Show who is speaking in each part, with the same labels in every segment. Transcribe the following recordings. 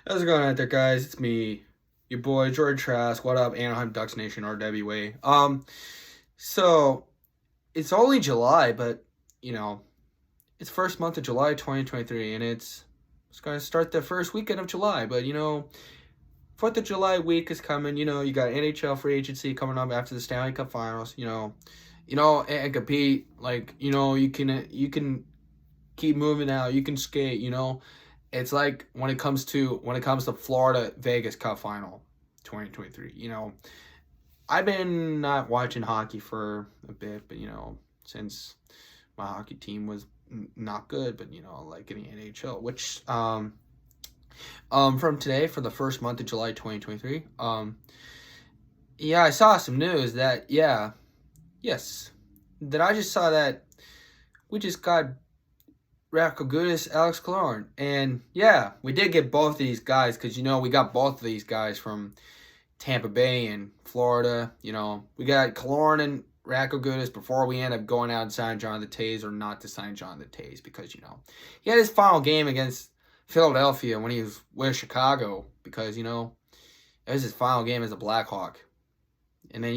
Speaker 1: How's it going out there, guys? It's me, your boy George Trask. What up, Anaheim Ducks Nation, RWA? So it's only July, but you know, it's first month of July, 2023, and it's gonna start the first weekend of July. But 4th of July week is coming. You got NHL free agency coming up after the Stanley Cup Finals. And compete like you can keep moving out. You can skate. It's like when it comes to Florida Vegas Cup Final 2023. I've been not watching hockey for a bit, but since my hockey team was not good, but like in the NHL, which from today for the first month of July 2023. Yeah, I saw some news that yes, that I just saw that we just got Gudas, Alex Killorn. And yeah, we did get both of these guys because, we got both of these guys from Tampa Bay and Florida. We got Killorn and Gudas before we end up going out and signing Jonathan Toews or not to sign Jonathan Toews because, he had his final game against Philadelphia when he was with Chicago because, it was his final game as a Blackhawk. And then,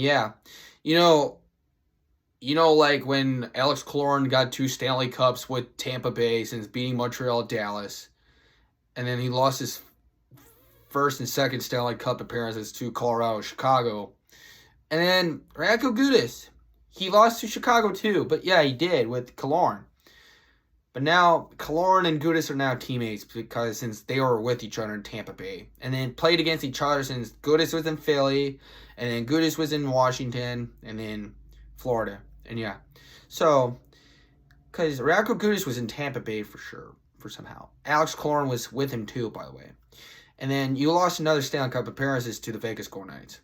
Speaker 1: you know, like when Alex Killorn got 2 Stanley Cups with Tampa Bay since beating Montreal, Dallas, and then he lost his first and second Stanley Cup appearances to Colorado, Chicago, and then Gudas, he lost to Chicago too, but yeah, he did with Killorn. But now Killorn and Gudas are now teammates because since they were with each other in Tampa Bay, and then played against each other since Gudas was in Philly, and then Gudas was in Washington, and then Florida. And yeah, so because Gudas was in Tampa Bay for sure, for somehow. Alex Killorn was with him too, by the way. And then you lost another Stanley Cup appearances to the Vegas Golden Knights.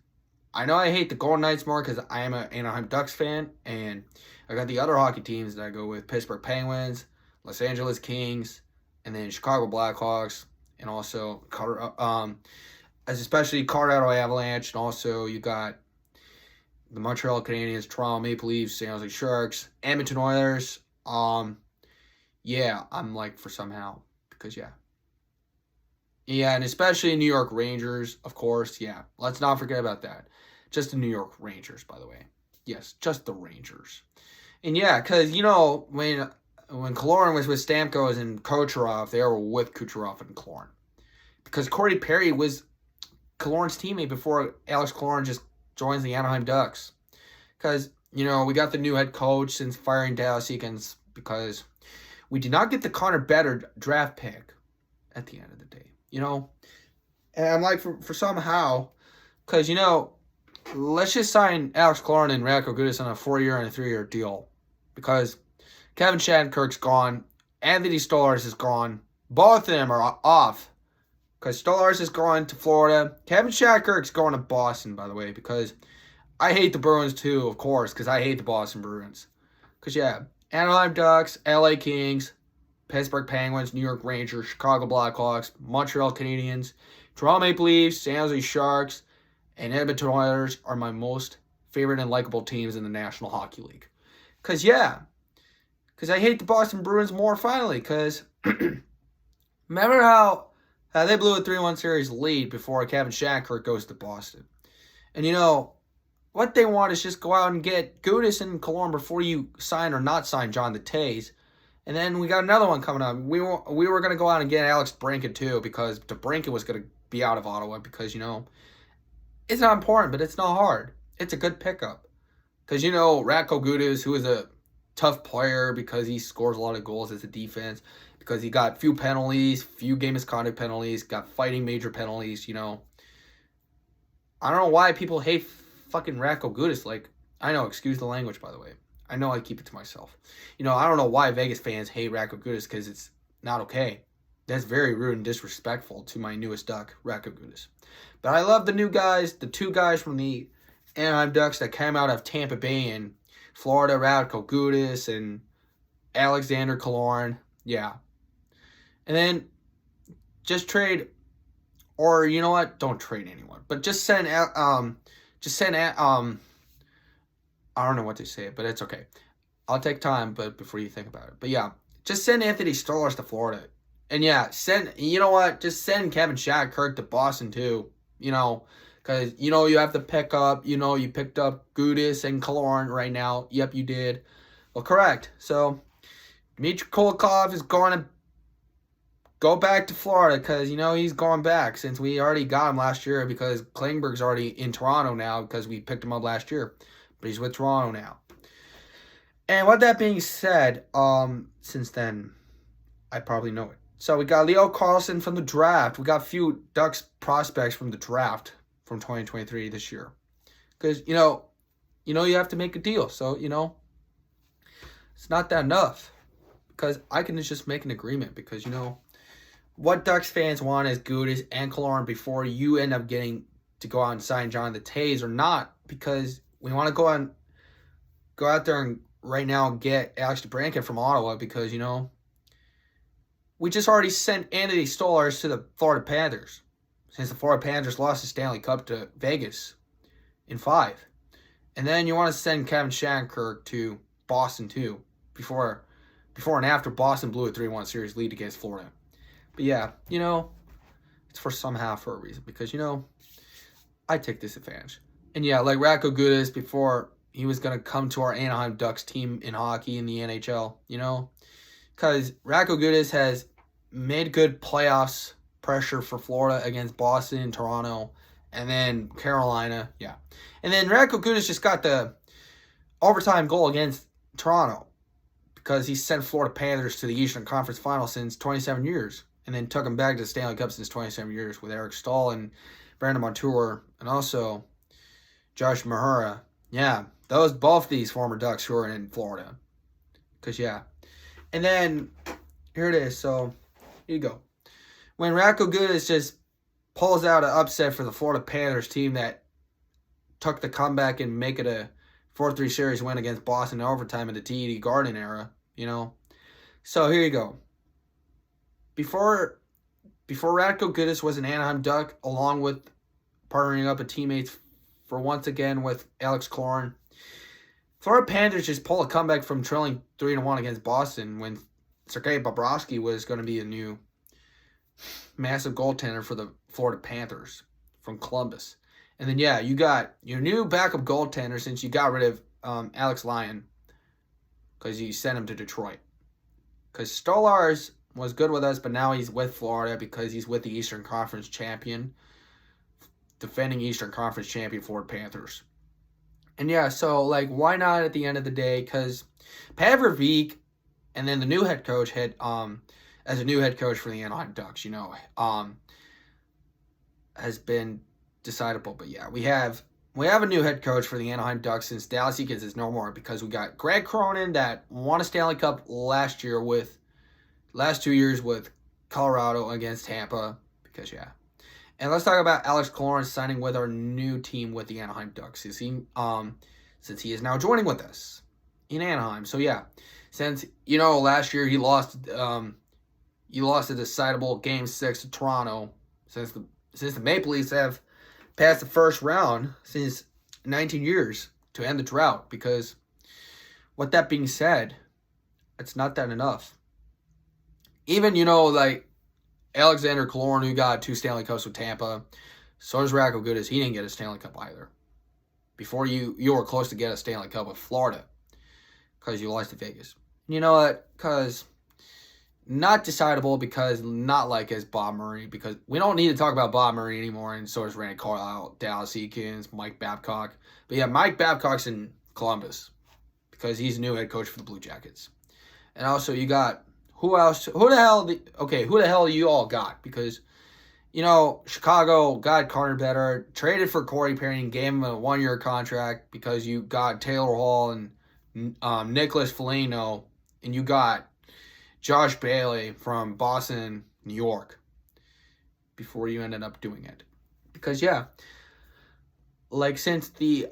Speaker 1: I know I hate the Golden Knights more because I am an Anaheim Ducks fan, and I got the other hockey teams that I go with: Pittsburgh Penguins, Los Angeles Kings, and then Chicago Blackhawks, and also especially Colorado Avalanche, and also you got the Montreal Canadiens, Toronto Maple Leafs, San Jose Sharks, Edmonton Oilers. Yeah, I'm like for somehow because and especially New York Rangers, of course. Yeah, let's not forget about that. Just the New York Rangers, by the way. Yes, just the Rangers. And yeah, because when Killorn was with Stamkos and Kucherov, they were with Kucherov and Killorn. Because Corey Perry was Killorn's teammate before Alex Killorn just joins the Anaheim Ducks. Because, we got the new head coach since firing Dallas Eakins because we did not get the Connor Bedard draft pick at the end of the day. And I'm like, for somehow, because, let's just sign Alex Killorn and Radko Gudas on a 4-year and a 3-year deal. Because Kevin Shattenkirk's gone. Anthony Stolarz is gone. Both of them are off. Because Stolarz is going to Florida. Kevin Shattenkirk's going to Boston, by the way. Because I hate the Bruins, too, of course. Because I hate the Boston Bruins. Because, Anaheim Ducks, LA Kings, Pittsburgh Penguins, New York Rangers, Chicago Blackhawks, Montreal Canadiens, Toronto Maple Leafs, San Jose Sharks, and Edmonton Oilers are my most favorite and likable teams in the National Hockey League. Because I hate the Boston Bruins more finally. Because remember how they blew a 3-1 series lead before Kevin Shattenkirk goes to Boston. And what they want is just go out and get Gudas and Killorn before you sign or not sign Jonathan Toews. And then we got another one coming up. We were going to go out and get Alex DeBrincat too because DeBrincat was going to be out of Ottawa because, it's not important, but it's not hard. It's a good pickup. Because, Radko Gudas, who is a tough player because he scores a lot of goals as a defense, because he got few penalties, few game misconduct penalties, got fighting major penalties, I don't know why people hate fucking Radko Gudas. Like, I know, excuse the language, by the way. I know I keep it to myself. I don't know why Vegas fans hate Radko Gudas because it's not okay. That's very rude and disrespectful to my newest Duck, Radko Gudas. But I love the new guys, the 2 guys from the Anaheim Ducks that came out of Tampa Bay and Florida, Radko Gudas and Alexander Killorn. Yeah. And then just trade, or you know what? Don't trade anyone. But just send I don't know what to say, but it's okay. I'll take time, but before you think about it. But yeah, just send Anthony Stolarz to Florida. And yeah, you know what? Just send Kevin Shattenkirk to Boston too. Because, you have to pick up, you picked up Gudas and Killorn right now. Yep, you did. Well, correct. So, Dmitry Kulikov is going to go back to Florida because, he's going back since we already got him last year because Klingberg's already in Toronto now because we picked him up last year. But he's with Toronto now. And with that being said, since then, I probably know it. So we got Leo Carlson from the draft. We got a few Ducks prospects from the draft from 2023 this year. Because, you have to make a deal. So, it's not that enough. Because I can just make an agreement. Because, what Ducks fans want is Gudas and Killorn before you end up getting to go out and sign Jonathan Toews or not. Because we want to go out there and right now get Alex DeBrincat from Ottawa. Because, we just already sent Anthony Stolarz to the Florida Panthers. Since the Florida Panthers lost the Stanley Cup to Vegas in 5. And then you want to send Kevin Shattenkirk to Boston too. Before and after Boston blew a 3-1 series lead against Florida. But yeah, it's for a reason. Because, I take this advantage. And yeah, like Radko Gudas before he was going to come to our Anaheim Ducks team in hockey in the NHL, Because Radko Gudas has made good playoffs pressure for Florida against Boston and Toronto. And then Carolina, yeah. And then Radko Gudas just got the overtime goal against Toronto. Because he sent Florida Panthers to the Eastern Conference Final since 27 years. And then took them back to the Stanley Cup since 27 years with Eric Stahl and Brandon Montour. And also Josh Mahura. Yeah, both these former Ducks who are in Florida. Because, yeah. And then, here it is. So, here you go. When Radko Gudas just pulls out an upset for the Florida Panthers team that took the comeback and make it a 4-3 series win against Boston in overtime in the TD Garden era, So, here you go. Before Radko Gudas was an Anaheim Duck, along with partnering up with teammates for once again with Alex Killorn, Florida Panthers just pulled a comeback from trailing 3-1 against Boston when Sergei Bobrovsky was going to be a new massive goaltender for the Florida Panthers from Columbus. And then, yeah, you got your new backup goaltender since you got rid of Alex Lyon because you sent him to Detroit. Because Stolarz was good with us, but now he's with Florida because he's with the Eastern Conference champion, defending Eastern Conference champion Florida Panthers. And yeah, so, why not at the end of the day? Because Pat Verbeek and then the new head coach as a new head coach for the Anaheim Ducks, has been decidable. But yeah, we have a new head coach for the Anaheim Ducks since Dallas Eakins is no more because we got Greg Cronin that won a Stanley Cup last 2 years with Colorado against Tampa. Because, yeah. And let's talk about Alex Killorn signing with our new team with the Anaheim Ducks. Since he is now joining with us in Anaheim. So yeah, since last year he lost a decidable Game 6 to Toronto. Since the Maple Leafs have passed the first round since 19 years to end the drought. Because with that being said, it's not that enough. Even Alexander Killorn, who got 2 Stanley Cups with Tampa. So does Radko Gudas. He didn't get a Stanley Cup either. Before you were close to get a Stanley Cup with Florida. Because you lost to Vegas. You know what? Because not decidable because not like as Bob Murray. Because we don't need to talk about Bob Murray anymore. And so does Randy Carlyle, Dallas Eakins, Mike Babcock. But yeah, Mike Babcock's in Columbus. Because he's a new head coach for the Blue Jackets. And also you got... Who else? Who the hell you all got? Because, Chicago got Carter Better, traded for Corey Perry and gave him a 1-year contract because you got Taylor Hall and Nicholas Foligno, and you got Josh Bailey from Boston, New York, before you ended up doing it. Because, yeah, since the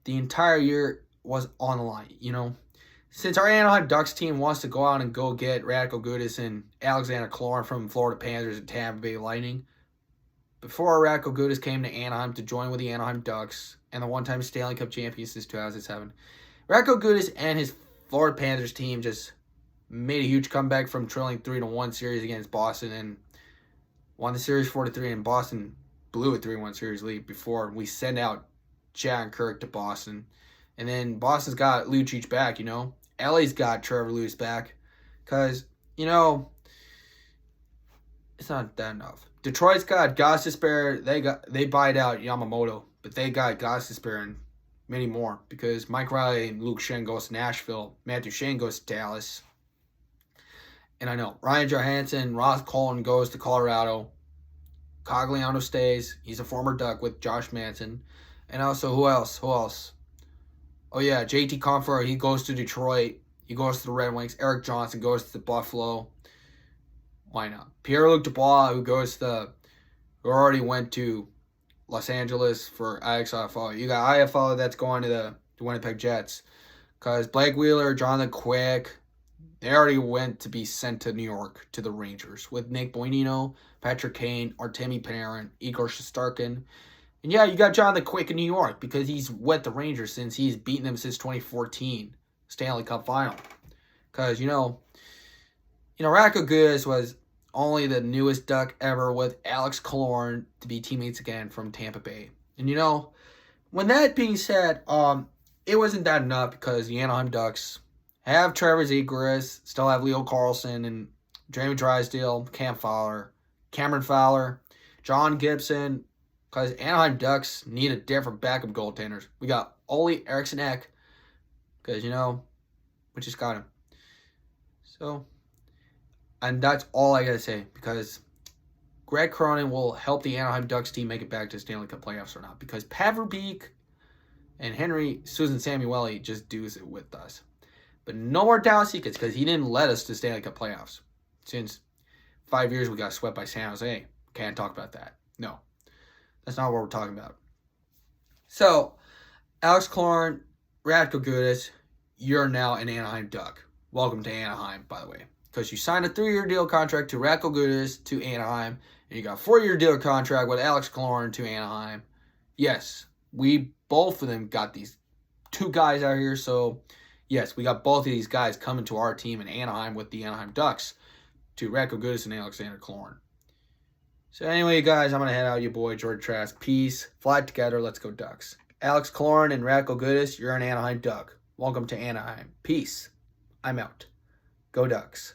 Speaker 1: entire year was on the line, Since our Anaheim Ducks team wants to go out and go get Radko Gudas and Alexander Killorn from Florida Panthers and Tampa Bay Lightning, before Radko Gudas came to Anaheim to join with the Anaheim Ducks and the one-time Stanley Cup champion since 2007, Radko Gudas and his Florida Panthers team just made a huge comeback from trailing 3-1 series against Boston and won the series 4-3. And Boston blew a 3-1 series lead before we sent out Chad and Kirk to Boston. And then Boston's got Lucic back, LA's got Trevor Lewis back. Because, it's not that enough. Detroit's got Gostisbehere. They buyed out Yamamoto, but they got Gostisbehere and many more because Mike Riley and Luke Schenn goes to Nashville. Matthew Shane goes to Dallas. And I know Ryan Johansson, Ross Colton goes to Colorado. Cogliano stays. He's a former Duck with Josh Manson. And also, who else? Oh, yeah, JT Compher, he goes to Detroit. He goes to the Red Wings. Eric Johnson goes to Buffalo. Why not? Pierre-Luc Dubois, who already went to Los Angeles for IFL. You got IFL that's going to the Winnipeg Jets. Because Blake Wheeler, Jonathan Quick, they already went to be sent to New York to the Rangers with Nick Bonino, Patrick Kane, Artemi Panarin, Igor Shesterkin. And yeah, you got Jonathan Quick in New York because he's with the Rangers since he's beaten them since 2014 Stanley Cup Final. Because, Radko Gudas was only the newest Duck ever with Alex Killorn to be teammates again from Tampa Bay. And, when that being said, it wasn't that enough because the Anaheim Ducks have Trevor Zegras, still have Leo Carlson and Jamie Drysdale, Cameron Fowler, John Gibson, because Anaheim Ducks need a different backup goaltenders. We got Ole Eriksson Ek, because, we just got him. So, and that's all I got to say, because Greg Cronin will help the Anaheim Ducks team make it back to the Stanley Cup playoffs or not, because Pat Verbeek and Henry Susan Samueli just do it with us. But no more Dallas Eakins, because he didn't let us to Stanley Cup playoffs. Since 5 years we got swept by San Jose. Can't talk about that. No. That's not what we're talking about. So, Alex Killorn, Radko Gudas, you're now an Anaheim Duck. Welcome to Anaheim, by the way. Because you signed a 3-year deal contract to Radko Gudas to Anaheim, and you got a 4-year deal contract with Alex Killorn to Anaheim. Yes, we both of them got these 2 guys out here, so yes, we got both of these guys coming to our team in Anaheim with the Anaheim Ducks to Radko Gudas and Alexander Killorn. So anyway, guys, I'm going to head out. Your boy, George Trask. Peace. Fly together. Let's go Ducks. Alex Killorn and Radko Gudas, you're an Anaheim Duck. Welcome to Anaheim. Peace. I'm out. Go Ducks.